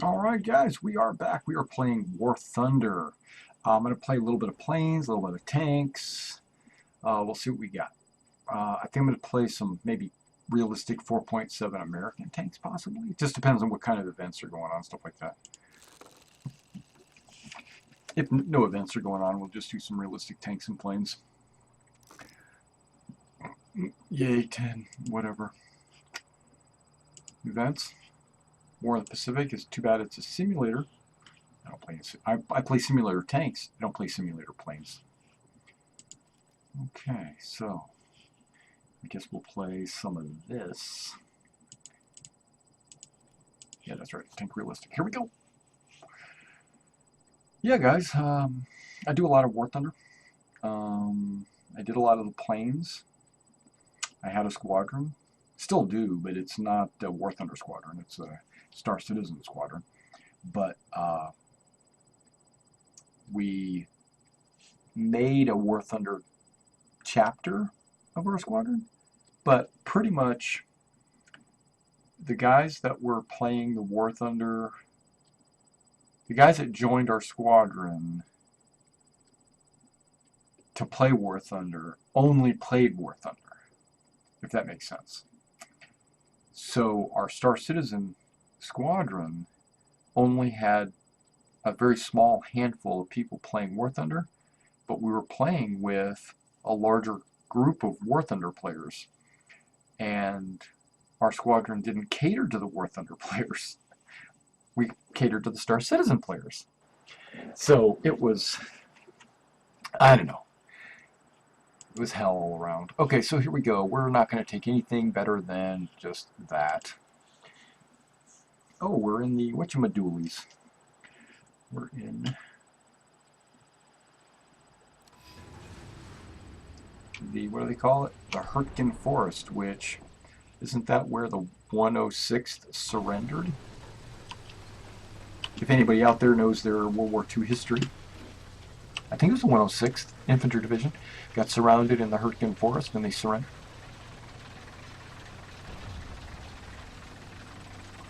All right, guys, we are back. We are playing War Thunder. I'm going to play a little bit of planes, a little bit of tanks. We'll see what we got. I think I'm going to play some maybe realistic 4.7 American tanks, possibly. It just depends on what kind of events are going on, stuff like that. If no events are going on, we'll just do some realistic tanks and planes. Yay, 10, whatever. Events. War in the Pacific is too bad it's a simulator. I don't play. I play simulator tanks. I don't play simulator planes. Okay, so I guess we'll play some of this. Yeah, that's right. Tank realistic. Here we go. Yeah, guys. I do a lot of War Thunder. I did a lot of the planes. I had a squadron. Still do, but it's not a War Thunder squadron. It's a Star Citizen squadron. But we made a War Thunder chapter of our squadron, but pretty much the guys that were playing the War Thunder, the guys that joined our squadron to play War Thunder only played War Thunder, if that makes sense. So our Star Citizen squadron only had a very small handful of people playing War Thunder, but we were playing with a larger group of War Thunder players, and our squadron didn't cater to the War Thunder players. We catered to the Star Citizen players. So it was, I don't know, it was hell all around. Okay, so here we go. We're not going to take anything better than just that. Oh, we're in the whatchamadoolies. We're in the, what do they call it? The Hurtgen Forest, which, isn't that where the 106th surrendered? If anybody out there knows their World War II history, I think it was the 106th Infantry Division, got surrounded in the Hurtgen Forest and they surrendered.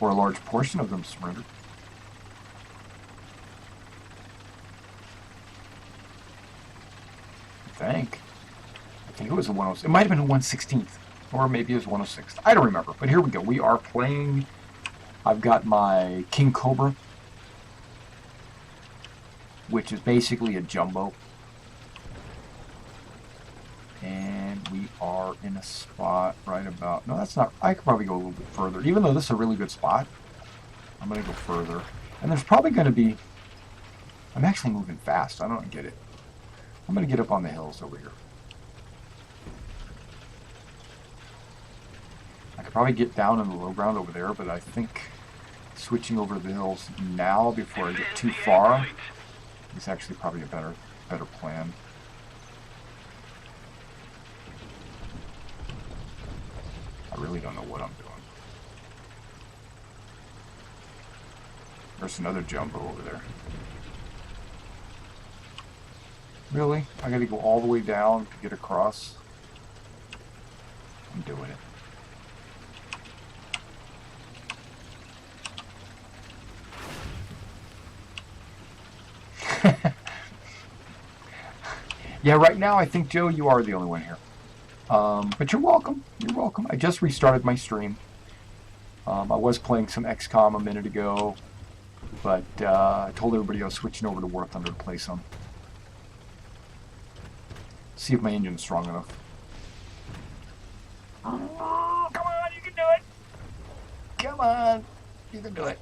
Or a large portion of them surrendered. I think it was the 106th. It might have been the 116th, or maybe it was 106th. I don't remember, but here we go. We are playing. I've got my King Cobra, which is basically a jumbo. And we are in a spot right about, no, that's not, I could probably go a little bit further. Even though this is a really good spot, I'm going to go further. And there's probably going to be, I'm actually moving fast. I don't get it. I'm going to get up on the hills over here. I could probably get down in the low ground over there, but I think switching over the hills now before I get too far is actually probably a better plan. I really don't know what I'm doing. There's another jumbo over there. Really? I gotta go all the way down to get across? I'm doing it. Yeah, right now I think, Joe, you are the only one here. But you're welcome. You're welcome. I just restarted my stream. I was playing some XCOM a minute ago, but I told everybody I was switching over to War Thunder to play some. See if my engine's strong enough. Oh, come on, you can do it. Come on, you can do it.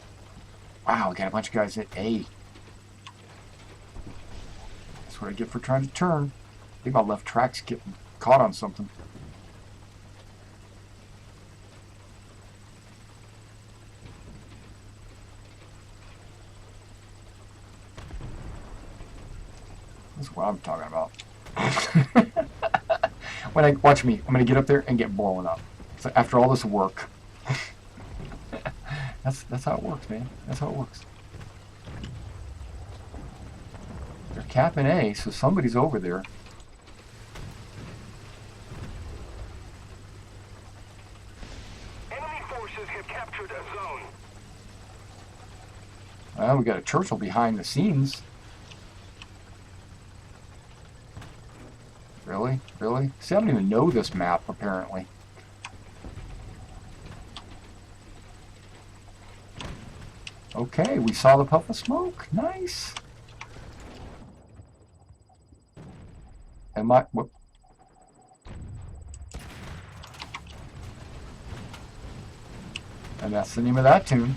Wow, we got a bunch of guys at A. That's what I get for trying to turn. I think my left track's getting caught on something. That's what I'm talking about. When I watch me, I'm gonna get up there and get blown up. So after all this work, that's how it works, man. That's how it works. They're capping A, so somebody's over there. Enemy forces have captured a zone. Well, we got a Churchill behind the scenes. Really? Really? See, I don't even know this map, apparently. Okay, we saw the puff of smoke. Nice. Whoop. And that's the name of that tune.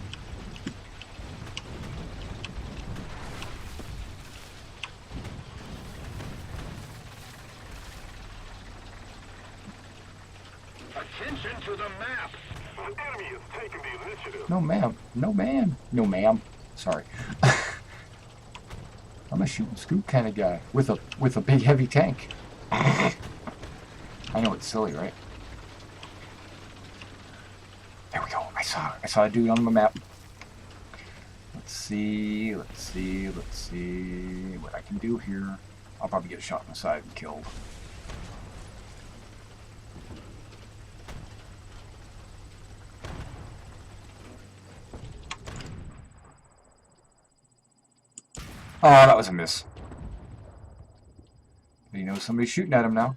Attention to the map. The enemy is taking the initiative. No, ma'am. No, ma'am. No, ma'am. Sorry. I'm a shoot and scoop kind of guy with a big heavy tank. I know it's silly, right? There we go. I saw a dude on the map. Let's see what I can do here. I'll probably get shot in the side and killed. Oh, that was a miss. He knows somebody's shooting at him now.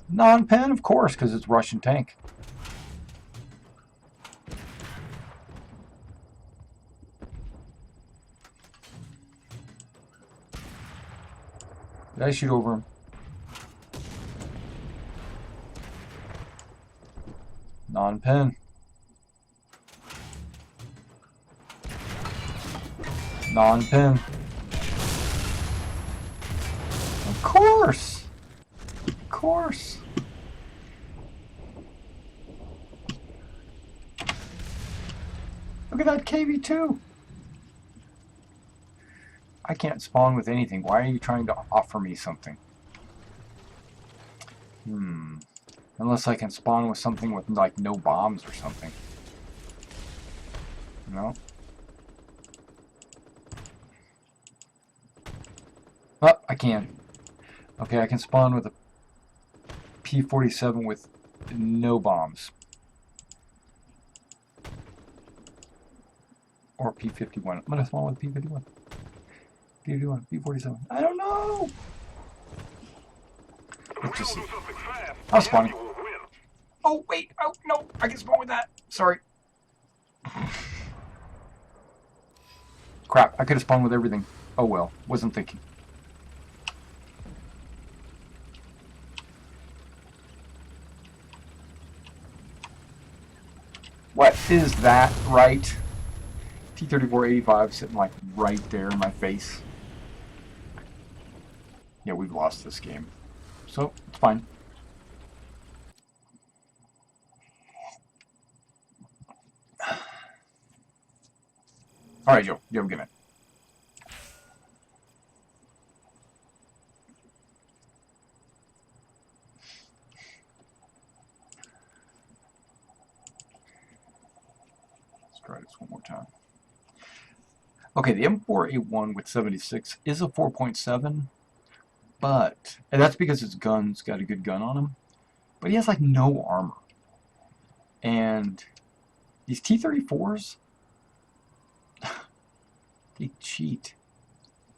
Non-pen, of course, because it's Russian tank. Did I shoot over him? Non-pen. Non-pen. Of course! Of course! Look at that KV-2! I can't spawn with anything. Why are you trying to offer me something? Unless I can spawn with something with, like, no bombs or something. No? Oh, I can. Okay, I can spawn with a P-47 with no bombs. Or P-51. I'm gonna spawn with P-51. P-51, P-47. I don't know! Let's just see. I'm spawning. Oh, wait! Oh, no! I can spawn with that! Sorry. Crap, I could have spawned with everything. Oh well, wasn't thinking. What is that, right? T-34-85 sitting like right there in my face. Yeah, we've lost this game. So, it's fine. Alright, Joe, you have a good night. Let's try this one more time. Okay, the M4A1 with 76 is a 4.7, but, and that's because his gun's got a good gun on him, but he has like no armor. And these T-34s, they cheat.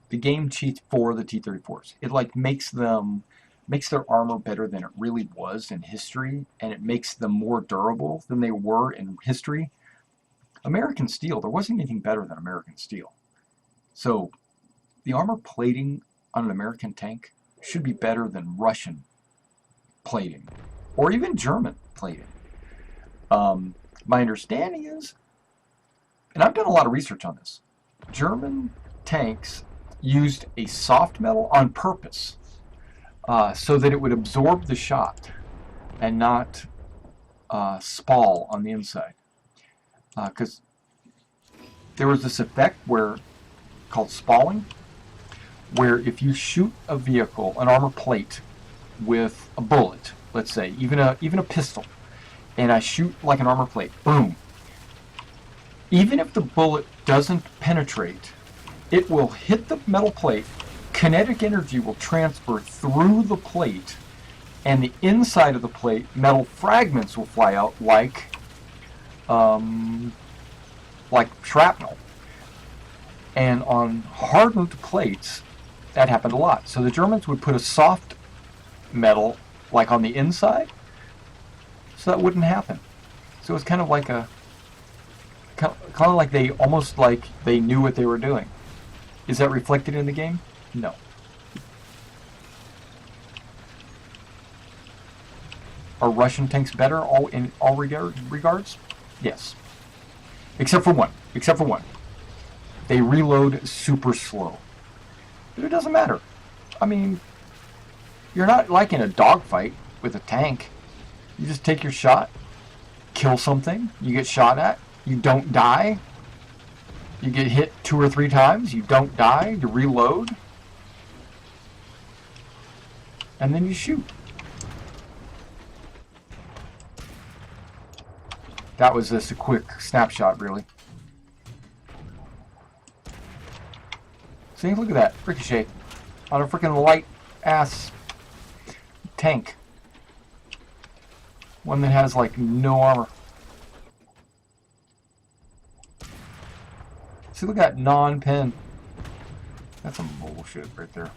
The game cheats for the T-34s. It like makes their armor better than it really was in history, and it makes them more durable than they were in history. American steel, there wasn't anything better than American steel. So the armor plating on an American tank should be better than Russian plating, or even German plating. My understanding is, and I've done a lot of research on this, German tanks used a soft metal on purpose so that it would absorb the shot and not spall on the inside. Because there was this effect called spalling, where if you shoot a vehicle, an armor plate, with a bullet, let's say, even a pistol, and I shoot like an armor plate, boom. Even if the bullet doesn't penetrate, it will hit the metal plate, kinetic energy will transfer through the plate, and the inside of the plate, metal fragments will fly out like like shrapnel. And on hardened plates, that happened a lot. So the Germans would put a soft metal, like on the inside, so that wouldn't happen. So it was kind of like they almost like they knew what they were doing. Is that reflected in the game? No. Are Russian tanks better in all regards? Yes. Except for one. Except for one. They reload super slow. But it doesn't matter. I mean, you're not like in a dogfight with a tank. You just take your shot, kill something, you get shot at, you don't die. You get hit 2 or 3 times, you don't die, you reload, and then you shoot. That was just a quick snapshot, really. See, look at that, ricochet on a freaking light-ass tank. One that has, like, no armor. See, look at that non-pen. That's some bullshit right there.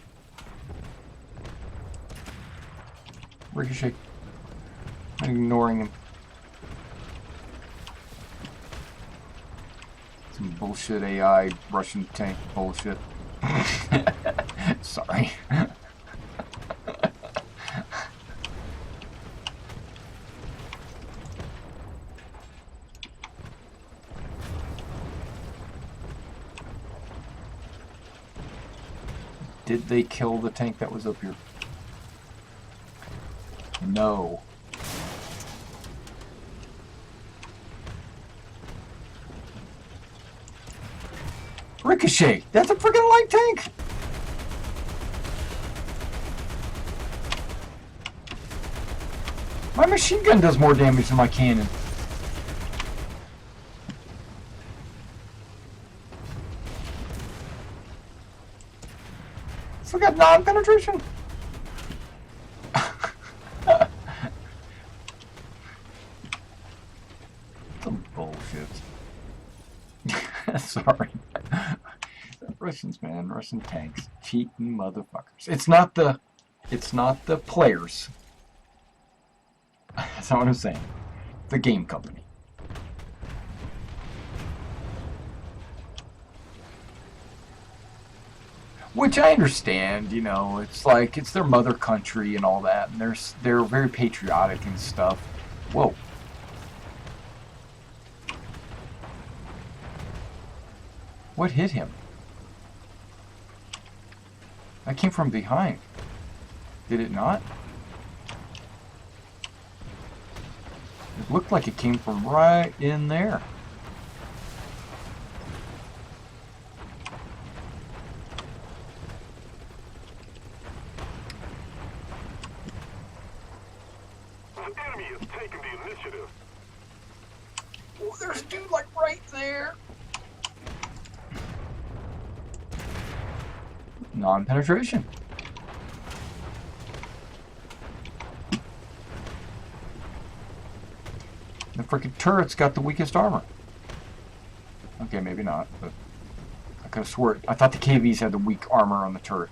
Ricochet. I'm ignoring him. Some bullshit AI Russian tank bullshit. Sorry. Did they kill the tank that was up here? No. Ricochet! That's a freaking light tank! My machine gun does more damage than my cannon. Still got non-penetration. Some bullshit. Sorry. Russians, man, Russian tanks, cheating motherfuckers. It's not the players. That's not what I'm saying. The game company. Which I understand, you know, it's like, it's their mother country and all that, and they're very patriotic and stuff. Whoa. What hit him? That came from behind. Did it not? It looked like it came from right in there. enemy is taking the initiative. Oh, there's a dude like right there. Non-penetration. The freaking turret's got the weakest armor. Okay, maybe not, but I could have swore I thought the KVs had the weak armor on the turret.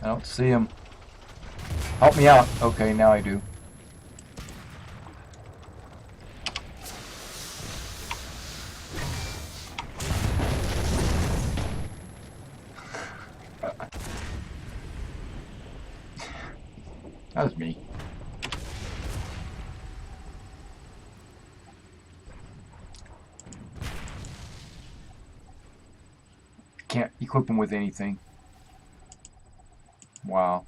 I don't see him. Help me out. Okay, now I do. That was me. Can't equip him with anything. Wow.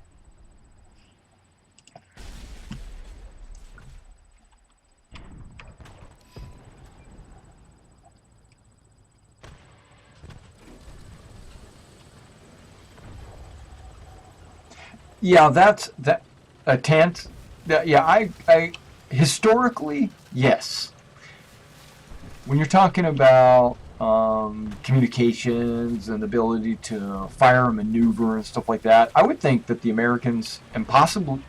Yeah, that's that a tent. Yeah, I historically, yes. When you're talking about communications and the ability to fire and maneuver and stuff like that, I would think that the Americans and possibly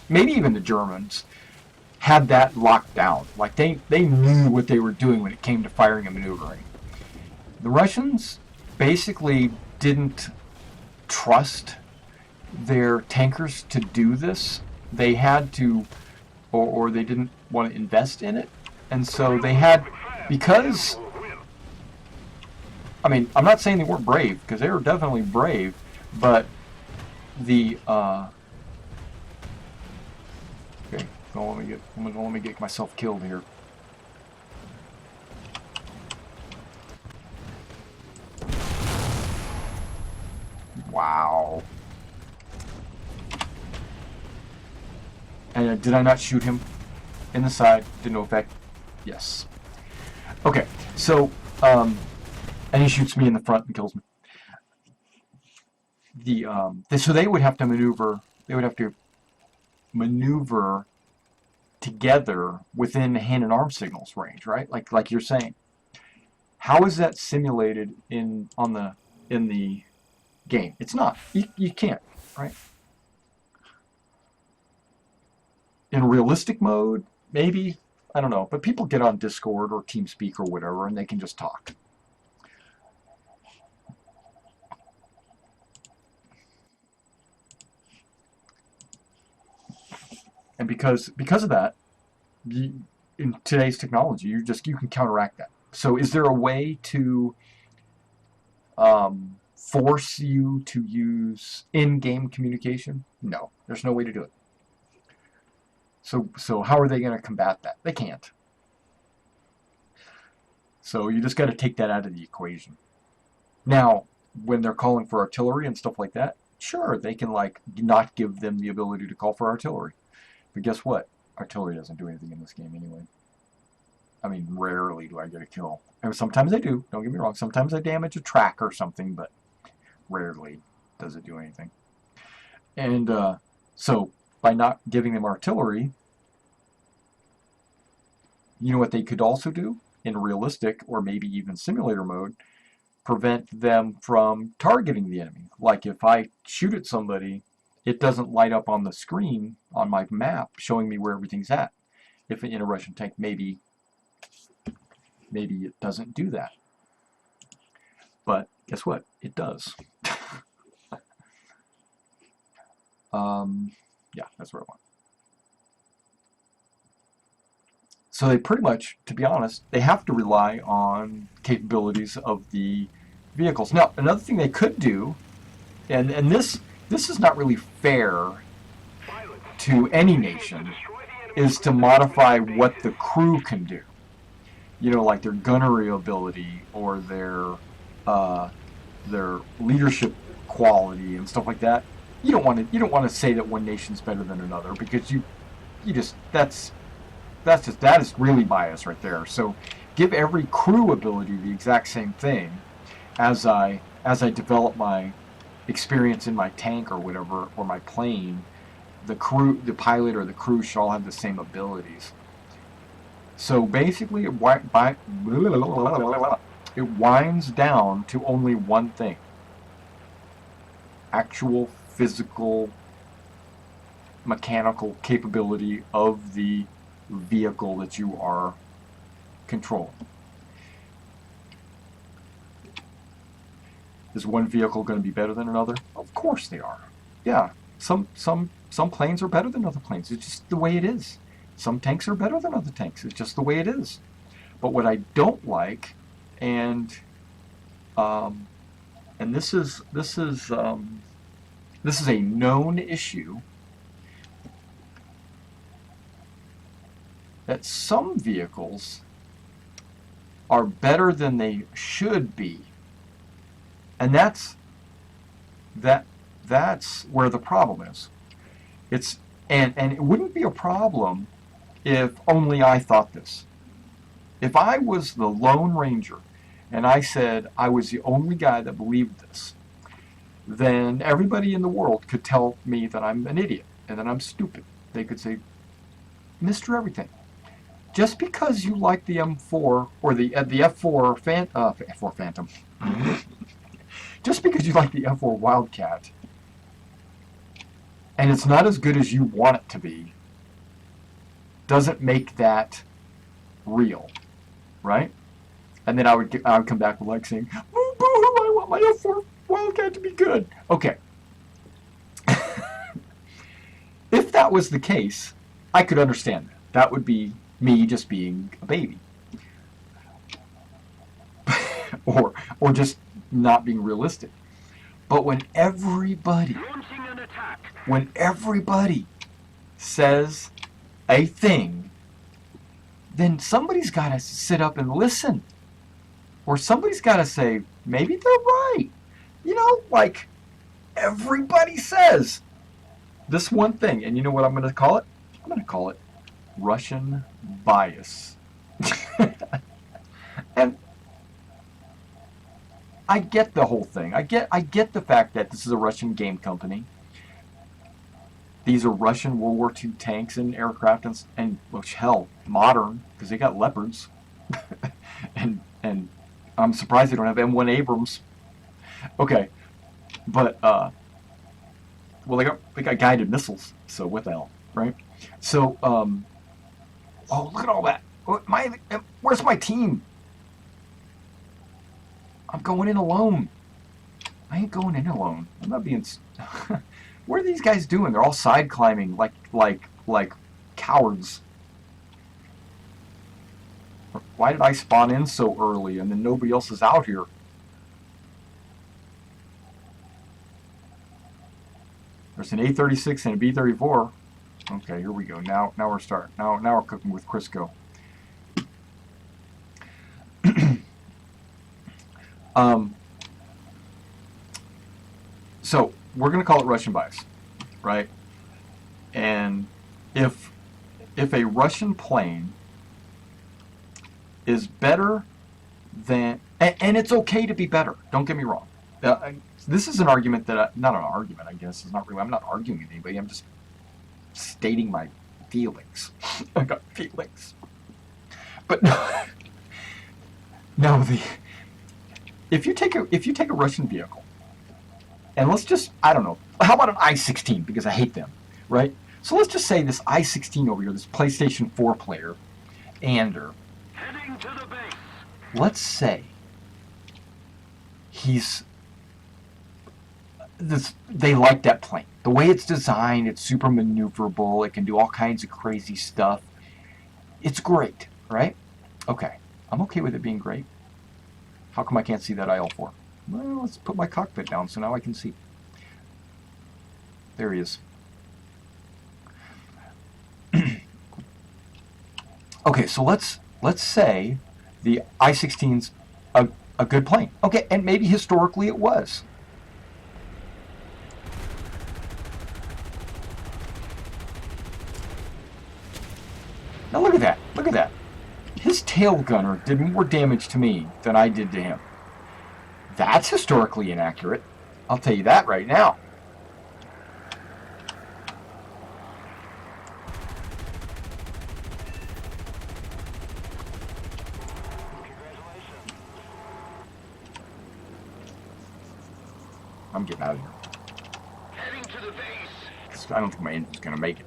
maybe even the Germans had that locked down. Like they knew what they were doing when it came to firing and maneuvering. The Russians basically didn't trust their tankers to do this. They had to, or they didn't want to invest in it. And so they had, because, I mean, I'm not saying they weren't brave, because they were definitely brave, but the, okay, don't let me get myself killed here. Wow. And did I not shoot him in the side? Did no effect? Yes. Okay, so, and he shoots me in the front and kills me. So they would have to maneuver, together within hand and arm signals range, right? Like you're saying. How is that simulated in the game? It's not. You can't, right? In realistic mode, maybe, I don't know, but people get on Discord or TeamSpeak or whatever, and they can just talk. And because of that, in today's technology, you can counteract that. So, is there a way to force you to use in-game communication? No, there's no way to do it. So how are they going to combat that? They can't. So you just got to take that out of the equation. Now, when they're calling for artillery and stuff like that, sure, they can like not give them the ability to call for artillery. But guess what? Artillery doesn't do anything in this game anyway. I mean, rarely do I get a kill. And sometimes I do, don't get me wrong. Sometimes I damage a track or something, but rarely does it do anything. And so by not giving them artillery, you know what they could also do in realistic or maybe even simulator mode? Prevent them from targeting the enemy. Like if I shoot at somebody, it doesn't light up on the screen on my map showing me where everything's at. If in a Russian tank, maybe it doesn't do that. But guess what? It does. Yeah, that's what I want. So they pretty much, to be honest, they have to rely on capabilities of the vehicles. Now, another thing they could do, and this is not really fair to any nation, is to modify what the crew can do. You know, like their gunnery ability or their leadership quality and stuff like that. You don't want to say that one nation's better than another, because that is really bias right there. So give every crew ability the exact same thing. As I develop my experience in my tank or whatever, or my plane, the pilot or the crew should all have the same abilities. So basically it winds down to only one thing: actual physical mechanical capability of the vehicle that you are controlling. Is one vehicle going to be better than another? Of course they are. Yeah, some planes are better than other planes. It's just the way it is. Some tanks are better than other tanks. It's just the way it is. But what I don't like, and this is a known issue, that some vehicles are better than they should be. And that's where the problem is. And it wouldn't be a problem if only I thought this. If I was the Lone Ranger and I said I was the only guy that believed this, then everybody in the world could tell me that I'm an idiot and that I'm stupid. They could say, Mr. Everything, just because you like the M4 or the F4 F4 Phantom, just because you like the F4 Wildcat, and it's not as good as you want it to be, doesn't make that real, right? And then I would come back with like saying, "Boo boo! I want my F4 Wildcat to be good." Okay. If that was the case, I could understand that. That would be me just being a baby. or just not being realistic. But when everybody says a thing, then somebody's got to sit up and listen. Or somebody's got to say, maybe they're right. You know, like everybody says this one thing. And you know what I'm going to call it? I'm going to call it Russian bias. And I get the whole thing. I get the fact that this is a Russian game company. These are Russian World War II tanks and aircraft and which hell, modern, because they got Leopards. and I'm surprised they don't have M1 Abrams. Okay. But well, they got guided missiles, so what the hell, right? So oh, look at all that. Where's my team? I'm going in alone. I ain't going in alone. I'm not being. What are these guys doing? They're all side climbing like cowards. Why did I spawn in so early and then nobody else is out here? There's an A-36 and a B-34. Okay, here we go. Now we're starting. Now we're cooking with Crisco. So we're going to call it Russian bias, right? And if a Russian plane is better than, and it's okay to be better. Don't get me wrong. This is an argument that not an argument, I guess. It's not really. I'm not arguing with anybody. I'm just stating my feelings. I got feelings. But no, if you take a Russian vehicle, and let's just, I don't know, how about an I-16, because I hate them, right? So let's just say this I-16 over here, this PlayStation 4 player, Ander, Heading to the base. let's say they like that plane. The way it's designed, it's super maneuverable, it can do all kinds of crazy stuff. It's great, right? Okay, I'm okay with it being great. How come I can't see that IL-4? Well, let's put my cockpit down so now I can see. There he is. Okay, so let's say the I-16's a good plane. Okay, and maybe historically it was. Now look at that. Look at that. His tail gunner did more damage to me than I did to him. That's historically inaccurate. I'll tell you that right now. I'm getting out of here. Heading to the base. I don't think my engine's going to make it.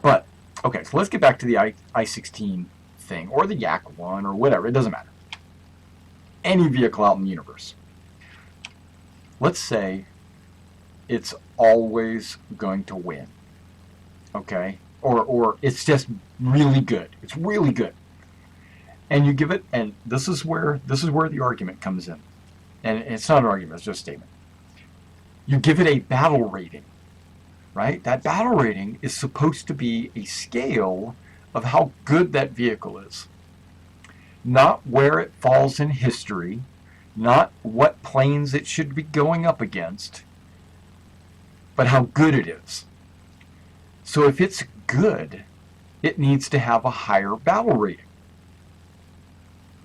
But, okay, so let's get back to the I-16 thing, or the Yak-1, or whatever. It doesn't matter. Any vehicle out in the universe. Let's say it's always going to win. Okay? Or it's just really good. It's really good. And you give it, and this is where the argument comes in. And it's not an argument, it's just a statement. You give it a battle rating, right? That battle rating is supposed to be a scale of how good that vehicle is. Not where it falls in history, not what planes it should be going up against, but how good it is. So if it's good, it needs to have a higher battle rating.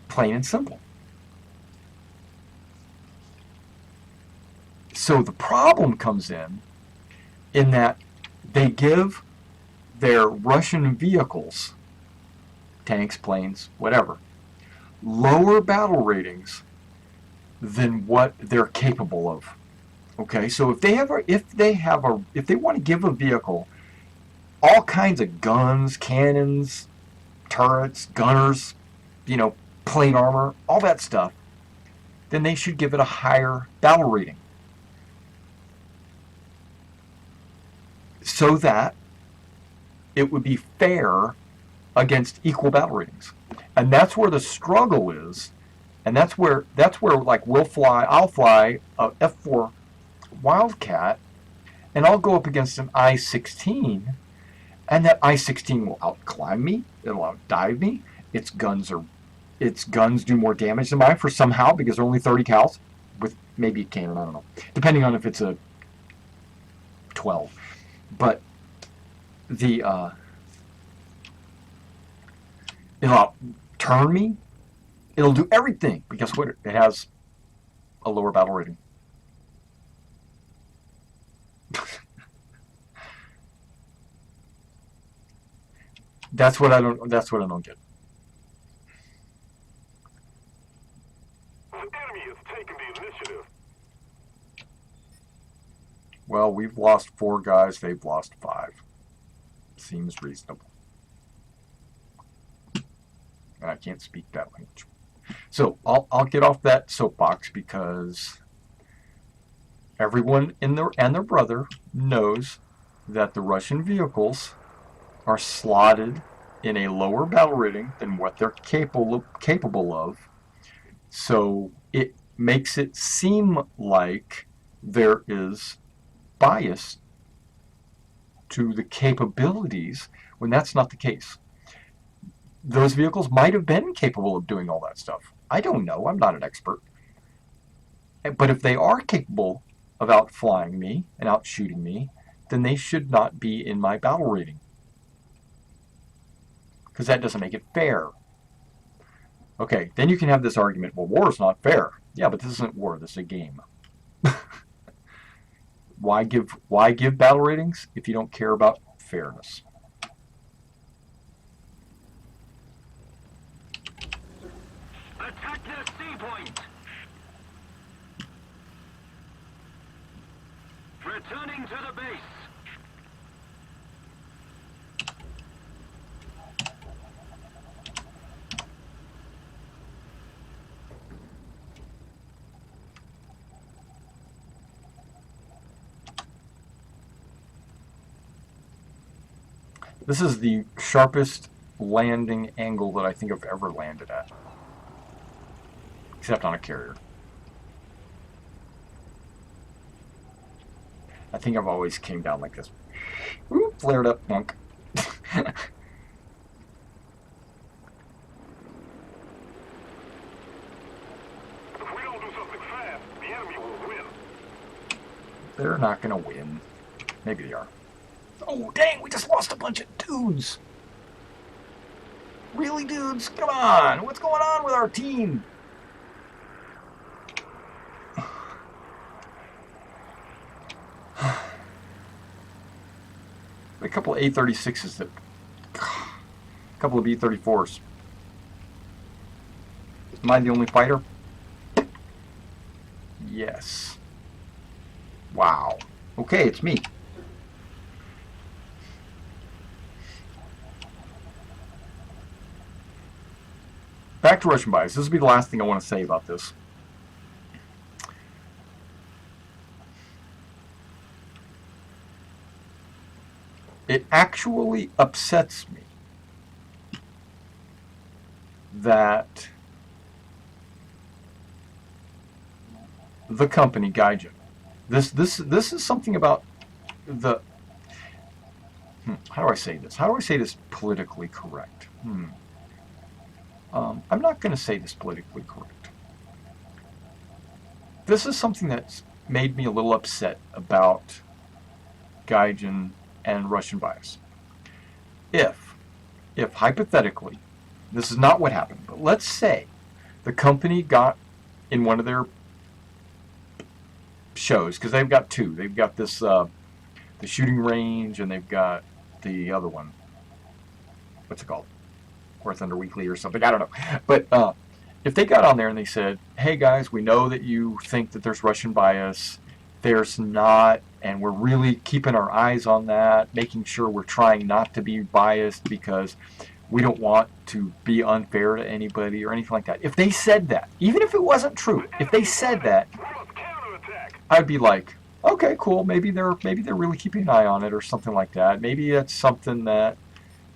Plain and simple. So the problem comes in that they give their Russian vehicles tanks, planes, whatever, lower battle ratings than what they're capable of. Okay, so if they want to give a vehicle all kinds of guns, cannons, turrets, gunners, plate armor, all that stuff, then they should give it a higher battle rating, so that it would be fair against equal battle ratings. And that's where the struggle is, and that's where like I'll fly a F4 Wildcat, and I'll go up against an I-16, and that I-16 will outclimb me, it'll outdive me. Its guns do more damage than mine for somehow, because they're only 30 cals with maybe a cannon, I don't know, depending on if it's a 12. But it'll outturn me. It'll do everything, but guess what? It has a lower battle rating. That's what I don't get. The enemy has taken the initiative. Well, we've lost 4 guys, they've lost 5. Seems reasonable. And I can't speak that language. So I'll get off that soapbox, because everyone and their brother knows that the Russian vehicles are slotted in a lower battle rating than what they're capable of. So it makes it seem like there is bias to the capabilities, when that's not the case. Those vehicles might have been capable of doing all that stuff. I don't know. I'm not an expert. But if they are capable of outflying me and outshooting me, then they should not be in my battle rating, because that doesn't make it fair. Okay, then you can have this argument, well, war is not fair. Yeah, but this isn't war, this is a game. Why give battle ratings if you don't care about fairness? Attack the C point. Returning to the base. This is the sharpest landing angle that I think I've ever landed at, except on a carrier. I think I've always came down like this. Ooh, flared up, monk. If we don't do something fast, the enemy will win. They're not going to win. Maybe they are. Oh, dang, we just lost a bunch of dudes. Really, dudes? Come on. What's going on with our team? A couple of A-36s a couple of B-34s. Am I the only fighter? Yes. Wow. Okay, it's me. Back to Russian bias. This will be the last thing I want to say about this. It actually upsets me that the company Gaijin, this is something about the how do I say this? How do I say this politically correct? I'm not going to say this politically correct. This is something that's made me a little upset about Gaijin and Russian bias. If hypothetically, this is not what happened, but let's say the company got in one of their shows, because they've got 2. They've got this the shooting range, and they've got the other one. What's it called? War Thunder Weekly or something. I don't know. But if they got on there and they said, hey guys, we know that you think that there's Russian bias. There's not, and we're really keeping our eyes on that, making sure we're trying not to be biased because we don't want to be unfair to anybody or anything like that. If they said that, even if it wasn't true, if they said that, I'd be like, okay, cool. Maybe they're really keeping an eye on it or something like that. Maybe it's something that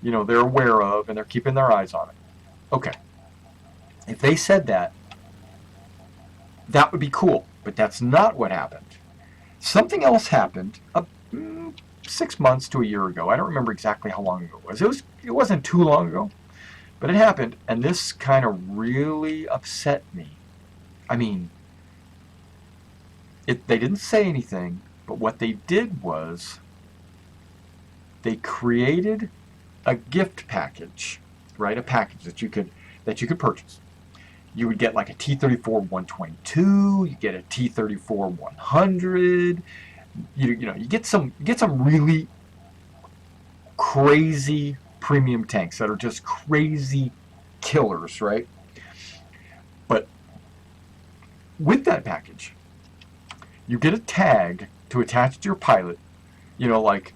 they're aware of and they're keeping their eyes on it. Okay. If they said that, that would be cool. But that's not what happened. Something else happened 6 months to a year ago. I don't remember exactly how long ago it was. It wasn't too long ago, but it happened, and this kind of really upset me. I mean, they didn't say anything, but what they did was they created a gift package, right? A package that you could purchase. You would get like a T-34 122. You get a T-34 100. You get some really crazy premium tanks that are just crazy killers, right? But with that package, you get a tag to attach to your pilot. Like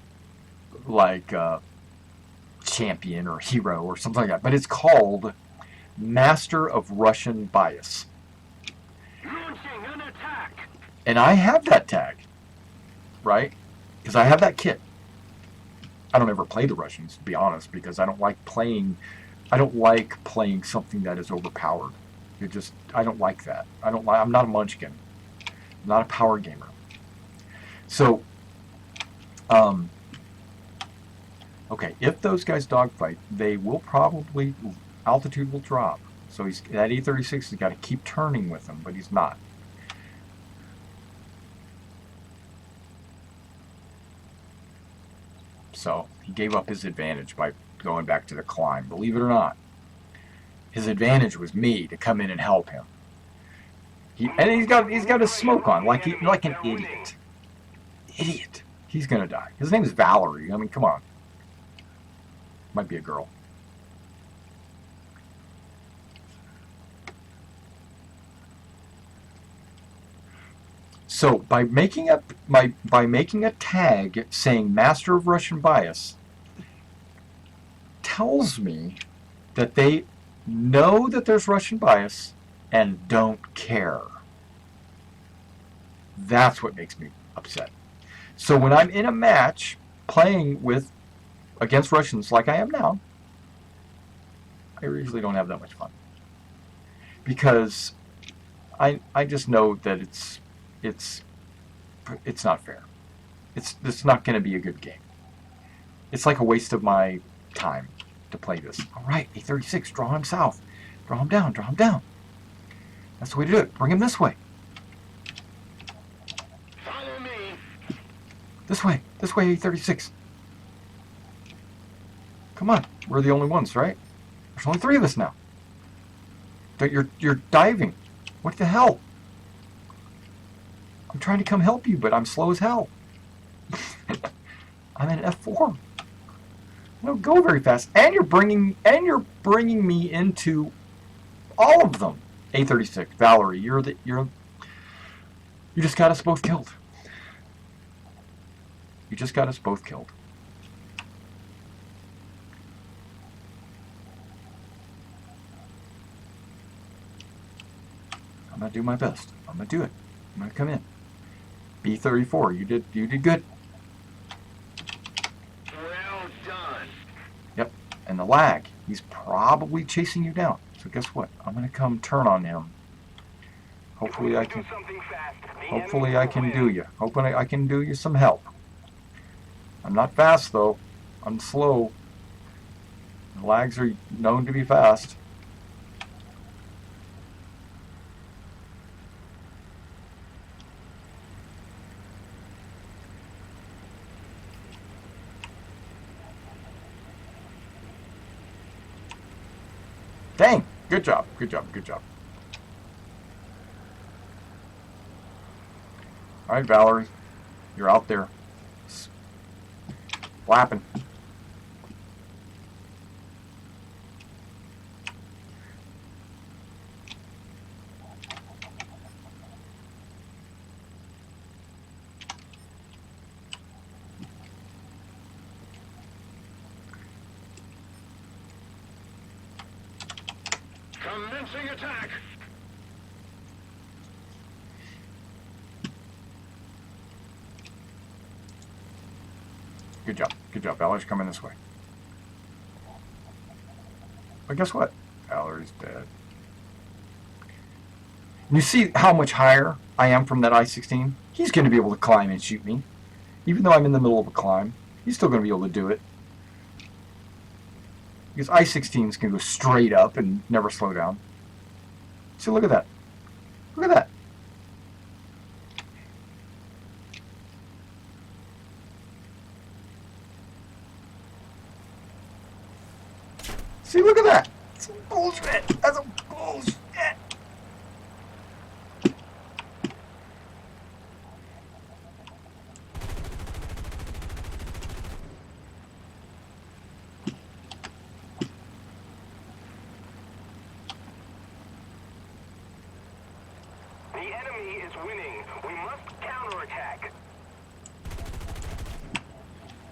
champion or hero or something like that. But it's called Master of Russian Bias. Launching an attack. And I have that tag, right? Because I have that kit. I don't ever play the Russians, to be honest, because I don't like playing something that is overpowered. I don't like that. I'm not a munchkin. I'm not a power gamer. So, okay, if those guys dogfight, they will probably, altitude will drop. So that E-36 has got to keep turning with him, but he's not. So he gave up his advantage by going back to the climb. Believe it or not, his advantage was me to come in and help him. He's got his smoke on like an idiot. Idiot. He's gonna die. His name is Valerie. I mean, come on. Might be a girl. So by making a tag saying Master of Russian Bias tells me that they know that there's Russian bias and don't care. That's what makes me upset. So when I'm in a match playing against Russians like I am now, I usually don't have that much fun. Because I just know that it's not fair. It's not going to be a good game. It's like a waste of my time to play this. All right, A36, draw him south. Draw him down, draw him down. That's the way to do it. Bring him this way. Follow me. This way, A36. Come on, we're the only ones, right? There's only 3 of us now. But you're diving. What the hell? I'm trying to come help you, but I'm slow as hell. I'm in F4. I don't go very fast, and you're bringing me into all of them. A36, Valerie, you just got us both killed. You just got us both killed. I'm gonna do my best. I'm gonna do it. I'm gonna come in. B34, you did good. Well done. Yep. And the lag, he's probably chasing you down. So guess what? I'm gonna come turn on him. Hopefully I can do you. Hoping I can do you some help. I'm not fast though. I'm slow. The lags are known to be fast. Dang! Good job, good job, good job. Alright, Valerie. You're out there. Flapping. Commencing attack. Good job. Good job. Valerie's coming this way. But guess what? Valerie's dead. You see how much higher I am from that I-16? He's going to be able to climb and shoot me. Even though I'm in the middle of a climb, he's still going to be able to do it. Because I-16s can go straight up and never slow down. See, look at that. Look at that. See, look at that. That's some bullshit. That's some bullshit. The enemy is winning. We must counterattack.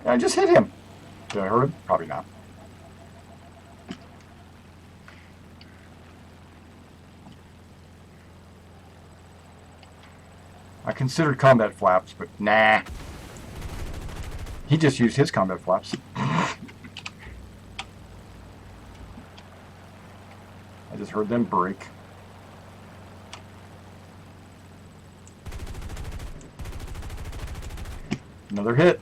I just hit him. Did I hurt him? Probably not. I considered combat flaps, but nah. He just used his combat flaps. I just heard them break. Another hit.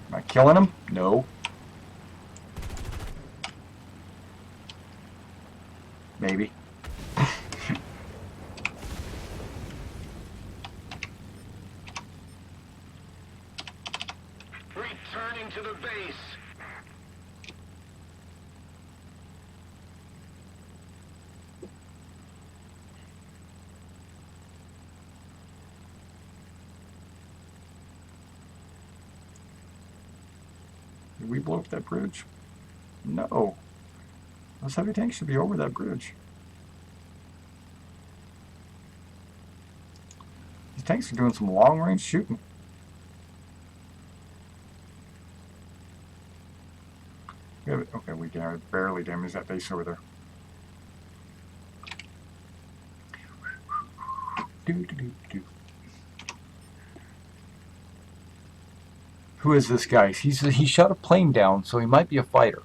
Am I killing him? No. Maybe. Returning to the base. Did we blow up that bridge? No. Those heavy tanks should be over that bridge. These tanks are doing some long-range shooting. Okay, we can barely damage that base over there. Who is this guy? He shot a plane down, so he might be a fighter.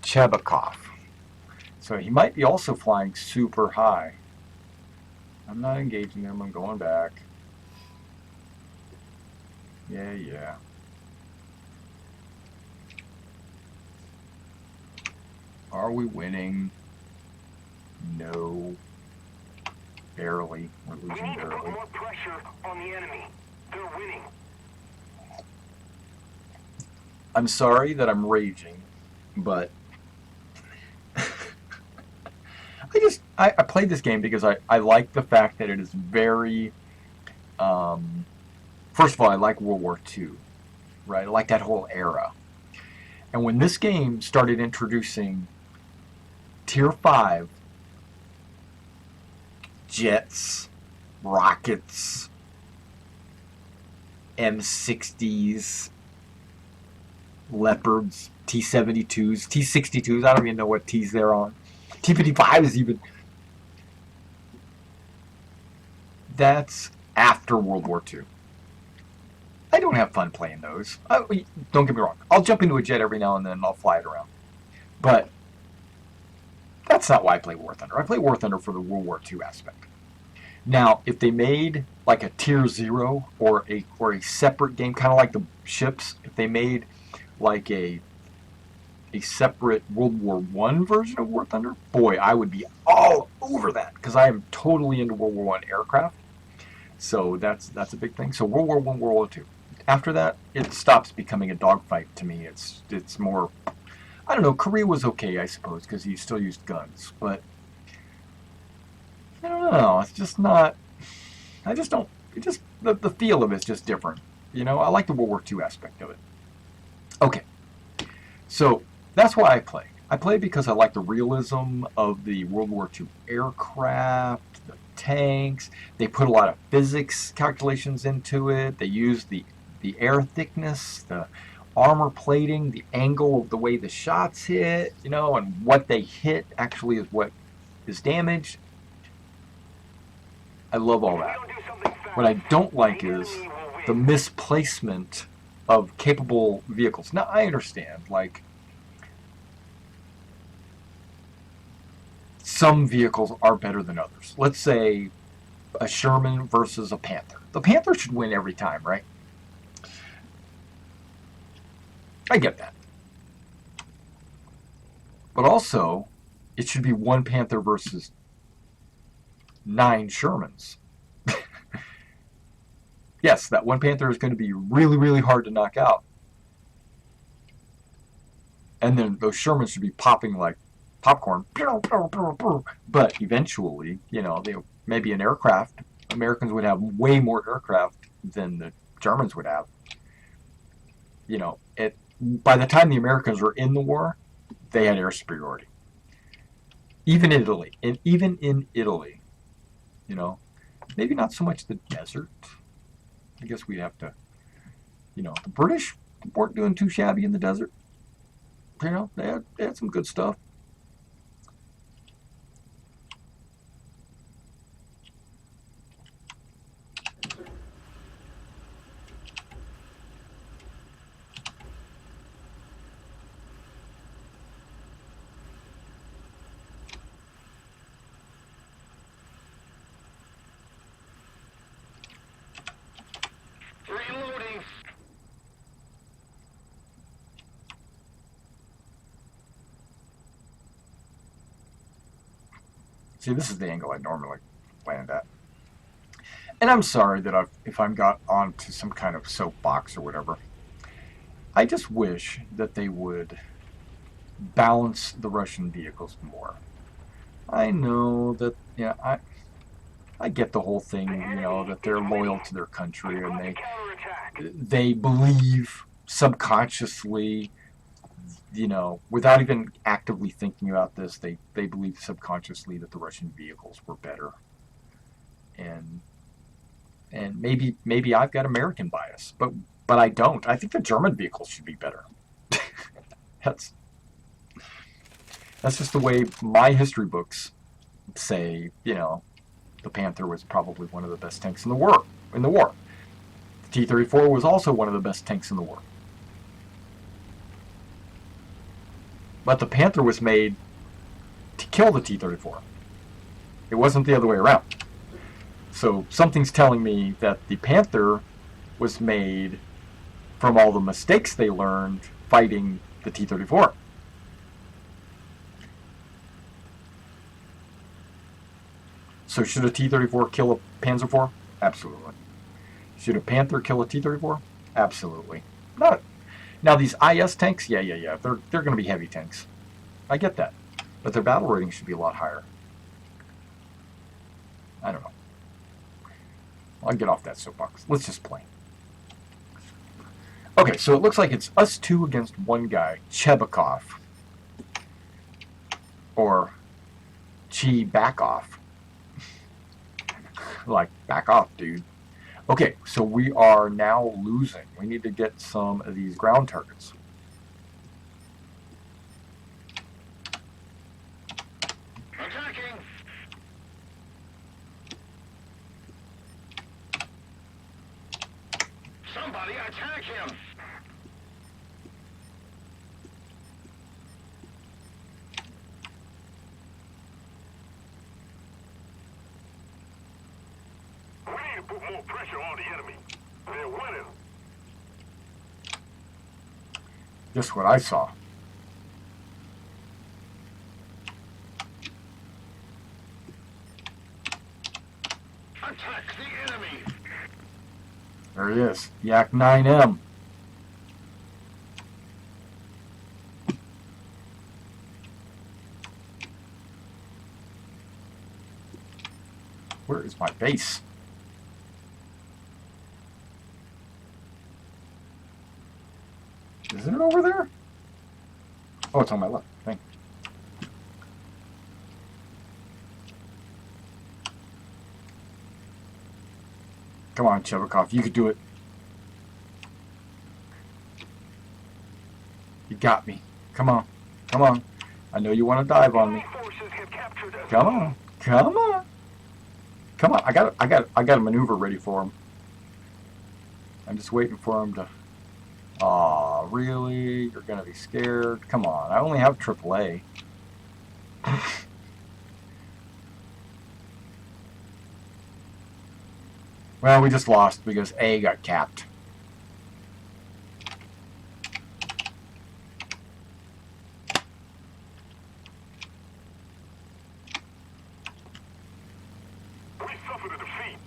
Chebakov. So he might be also flying super high. I'm not engaging him. I'm going back. Yeah. Are we winning? No. Barely. We're We losing need to put barely. more pressure on the enemy. They're winning. I'm sorry that I'm raging, but I played this game because I like the fact that it is very, first of all, I like World War II, right? I like that whole era. And when this game started introducing Tier 5 jets, rockets, M60s, Leopards, T-72s, T-62s, I don't even know what T's they're on. T-55s even. That's after World War II. I don't have fun playing those. Don't get me wrong. I'll jump into a jet every now and then and I'll fly it around. But that's not why I play War Thunder. I play War Thunder for the World War II aspect. Now, if they made like a Tier 0 or a separate game, kind of like the ships, if they made like a separate World War I version of War Thunder, boy, I would be all over that because I am totally into World War I aircraft. So that's a big thing. So World War I, World War II. After that, it stops becoming a dogfight to me. It's more, I don't know. Korea was okay, I suppose, because he still used guns, but I don't know. It's just not. I just don't. It just the feel of it's just different. You know, I like the World War II aspect of it. Okay, so that's why I play. I play because I like the realism of the World War II aircraft, the tanks. They put a lot of physics calculations into it. They use the air thickness, the armor plating, the angle of the way the shots hit, you know, and what they hit actually is what is damaged. I love all that. What I don't like is the misplacement of capable vehicles. Now, I understand, like, some vehicles are better than others. Let's say a Sherman versus a Panther. The Panther should win every time, right? I get that. But also, it should be one Panther versus 9 Shermans. Yes, that one Panther is going to be really, really hard to knock out. And then those Shermans should be popping like popcorn. But eventually, you know, maybe an aircraft. Americans would have way more aircraft than the Germans would have. You know, by the time the Americans were in the war, they had air superiority. Even in Italy, you know, maybe not so much the desert. I guess we'd have to, you know, the British weren't doing too shabby in the desert. You know, they had some good stuff. Reloading. See, this is the angle I normally land at. And I'm sorry that if I'm got onto some kind of soapbox or whatever. I just wish that they would balance the Russian vehicles more. I know that, yeah, I get the whole thing, you know, that they're loyal to their country and they believe subconsciously, you know, without even actively thinking about this, they believe subconsciously that the Russian vehicles were better. And maybe I've got American bias, but I don't. I think the German vehicles should be better. That's just the way my history books say, you know, the Panther was probably one of the best tanks in the war. The T-34 was also one of the best tanks in the war. But the Panther was made to kill the T-34. It wasn't the other way around. So something's telling me that the Panther was made from all the mistakes they learned fighting the T-34. So should a T-34 kill a Panzer IV? Absolutely. Should a Panther kill a T-34? Absolutely. Not. Now these IS tanks, yeah. They're going to be heavy tanks. I get that. But their battle rating should be a lot higher. I don't know. I'll get off that soapbox. Let's just play. Okay, so it looks like it's us two against one guy, Chebikov. Or back off. Like, back off, dude. Okay, so we are now losing. We need to get some of these ground targets. Attacking. Somebody attack him. We need to put more pressure on the enemy. They're winning. Just what I saw. Attack the enemy. There he is. Yak 9M. Where is my base? Isn't it over there? Oh, it's on my left. Thank you. Come on, Chebikov. You could do it. You got me. Come on. Come on. I know you want to dive on me. Enemy forces have captured a Come zone. on. Come on. Come on. I got a maneuver ready for him. I'm just waiting for him to... Aw, really? You're going to be scared? Come on. I only have AAA. Well, we just lost because A got capped. We suffered a defeat.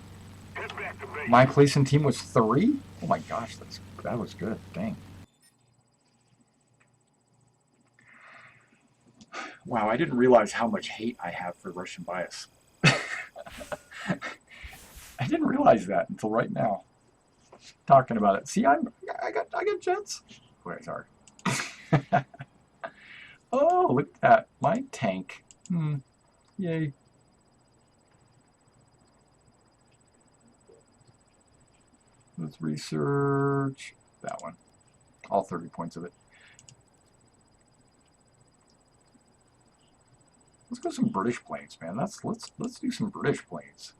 Head back to base. My place in team was 3? Oh my gosh, that was good. Dang. Wow, I didn't realize how much hate I have for Russian bias. I didn't realize that until right now. Talking about it. See, I got jets. Wait, sorry. Oh, look at that. My tank. Yay. Let's research that one. All 30 points of it. Let's go some British planes, man. Let's do some British planes.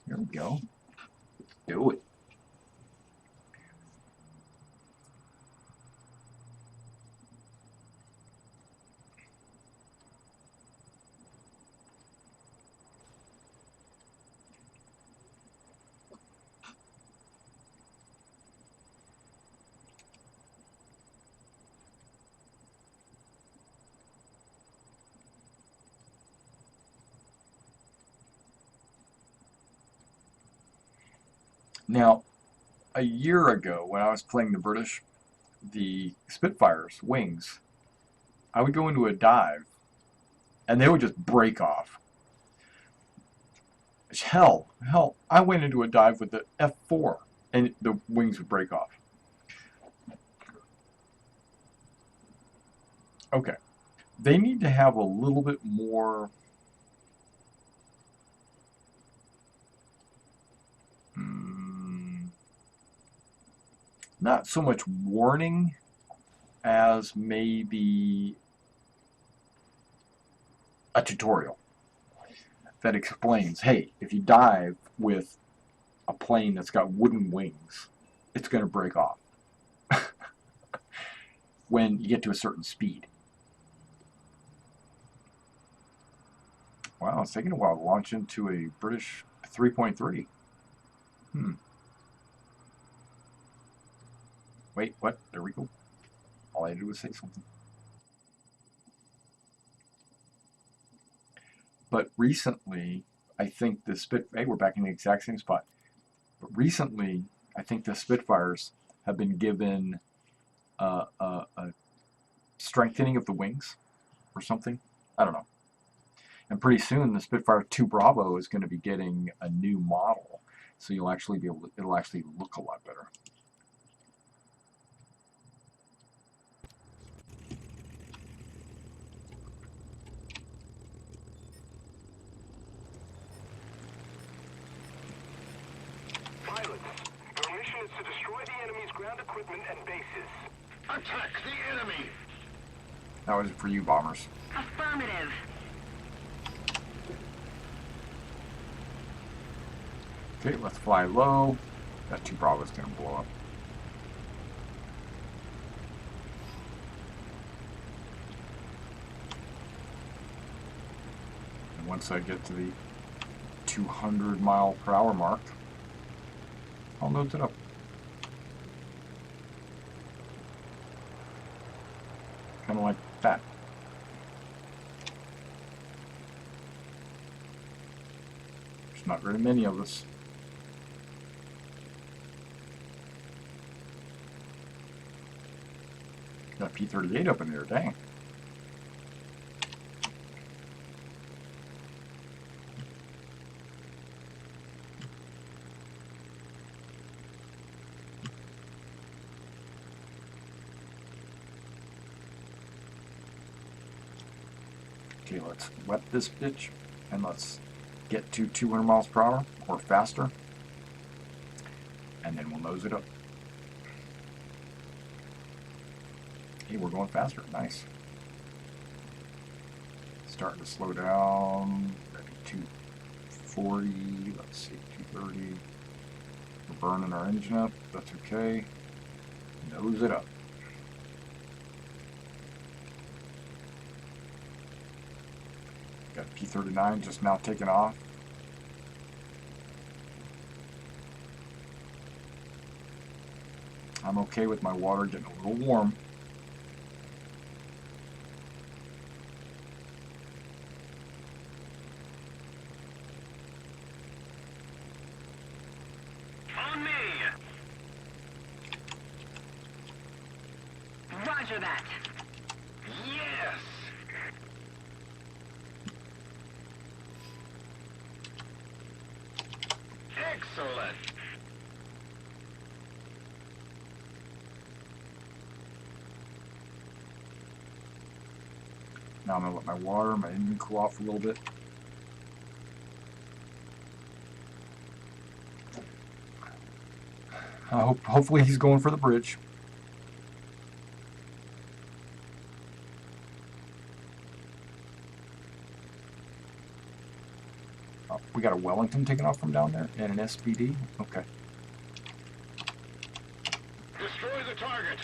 Here we go. Let's do it. Now, a year ago when I was playing the British, the Spitfires, wings, I would go into a dive and they would just break off. Hell, I went into a dive with the F4 and the wings would break off. Okay. They need to have a little bit more not so much warning as maybe a tutorial that explains, hey, if you dive with a plane that's got wooden wings, it's going to break off when you get to a certain speed. Wow, it's taking a while to launch into a British 3.3. Wait, what? There we go. All I had to do was say something. But recently, I think the hey, we're back in the exact same spot. But recently, I think the Spitfires have been given a strengthening of the wings or something. I don't know. And pretty soon, the Spitfire 2 Bravo is going to be getting a new model, so you'll actually be able to, it'll actually look a lot better. Pilots, your mission is to destroy the enemy's ground equipment and bases. Attack the enemy! That was for you, bombers. Affirmative. Okay, let's fly low. That 2 Bravo is going to blow up. And once I get to the 200 mile per hour mark, I'll nose it up. Kind of like that. There's not very many of us. Got P-38 up in there, dang. Okay, let's wet this bitch and let's get to 200 miles per hour or faster, and then we'll nose it up. Hey, we're going faster. Nice. starting to slow down. Maybe 240. Let's see, 230. We're burning our engine up. That's okay. Nose it up. Got P-39 just now taking off. I'm okay with my water getting a little warm. On me! Roger that! Yes! Excellent! Now I'm going to let my engine cool off a little bit. Hopefully he's going for the bridge. Oh, we got a Wellington taking off from down there and an SPD. Okay. Destroy the target!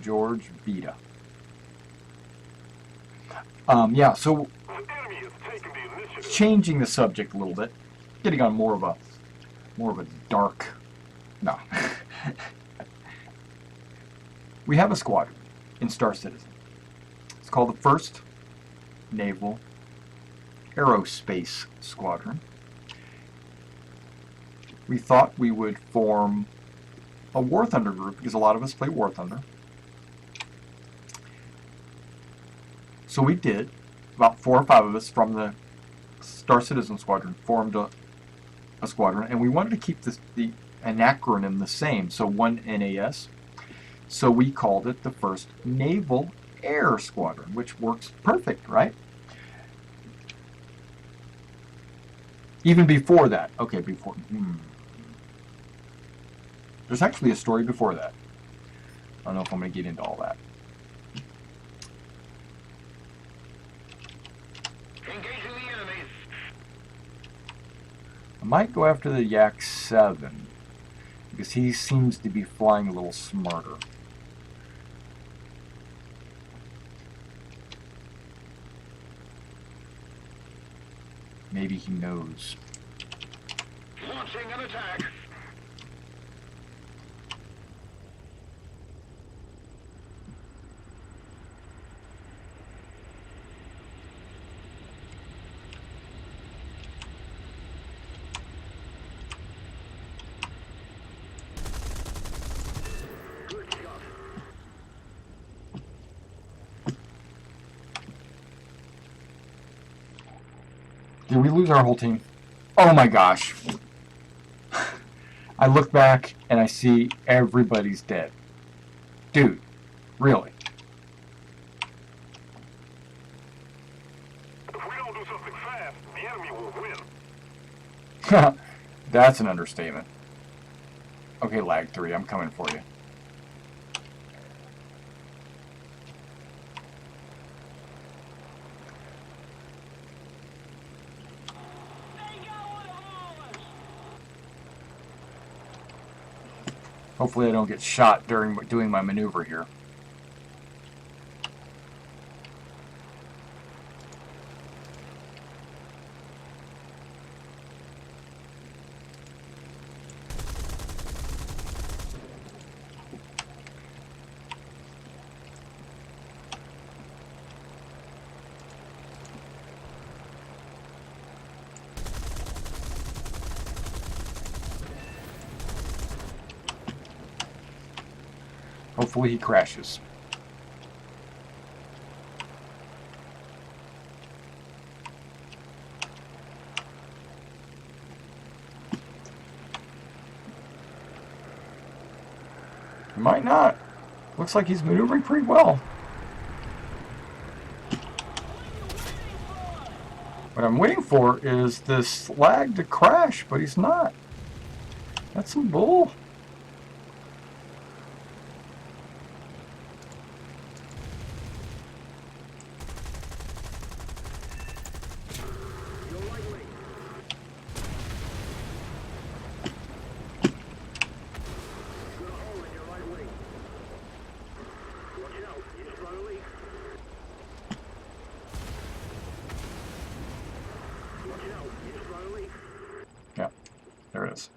George Beta. Yeah, so The enemy has taken the initiative. changing the subject a little bit, getting on more of a dark. No. We have a squadron in Star Citizen. It's called the 1st Naval Aerospace Squadron. We thought we would form a War Thunder group because a lot of us play War Thunder. So we did. About 4 or 5 of us from the Star Citizen Squadron formed a squadron, and we wanted to keep an acronym the same, so one NAS. So we called it the 1st Naval Air Squadron, which works perfect, right? Even before that. Okay, before. There's actually a story before that. I don't know if I'm going to get into all that. Engaging the enemy. I might go after the Yak 7 because he seems to be flying a little smarter. Maybe he knows. Launching an attack. Good shot. Did we lose our whole team? Oh my gosh. I look back and I see everybody's dead. Dude, really? If we don't do something fast, the enemy will win. That's an understatement. Okay, Lag 3, I'm coming for you. Hopefully I don't get shot during doing my maneuver here. Hopefully he crashes. He might not. Looks like he's maneuvering pretty well. What I'm waiting for is this lag to crash, but he's not. That's some bull. Your right wing. Got a hole in your right wing. Watch out, you just run a leak. Watch out, you just run a leak. Yeah, there it is.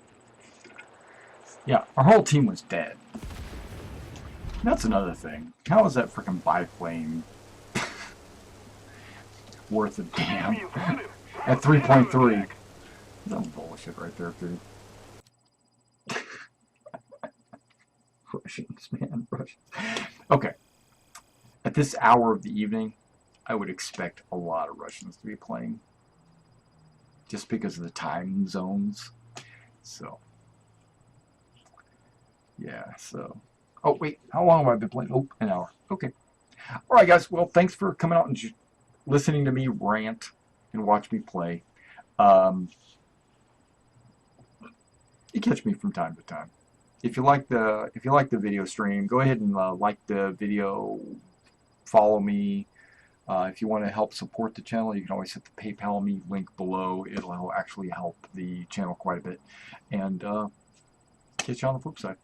Yeah, our whole team was dead. That's another thing. How is that freaking biplane worth a damn? At 3.3. That's bullshit right there, dude. Russians, man, Russians. Okay. At this hour of the evening, I would expect a lot of Russians to be playing. Just because of the time zones. So. Yeah, so. Oh, wait. How long have I been playing? Oh, an hour. Okay. Alright, guys. Well, thanks for coming out and listening to me rant and watch me play. You catch me from time to time. If you like the video stream, go ahead and like the video, follow me. If you want to help support the channel, you can always hit the PayPal me link below. It'll actually help the channel quite a bit. And catch you on the flip side.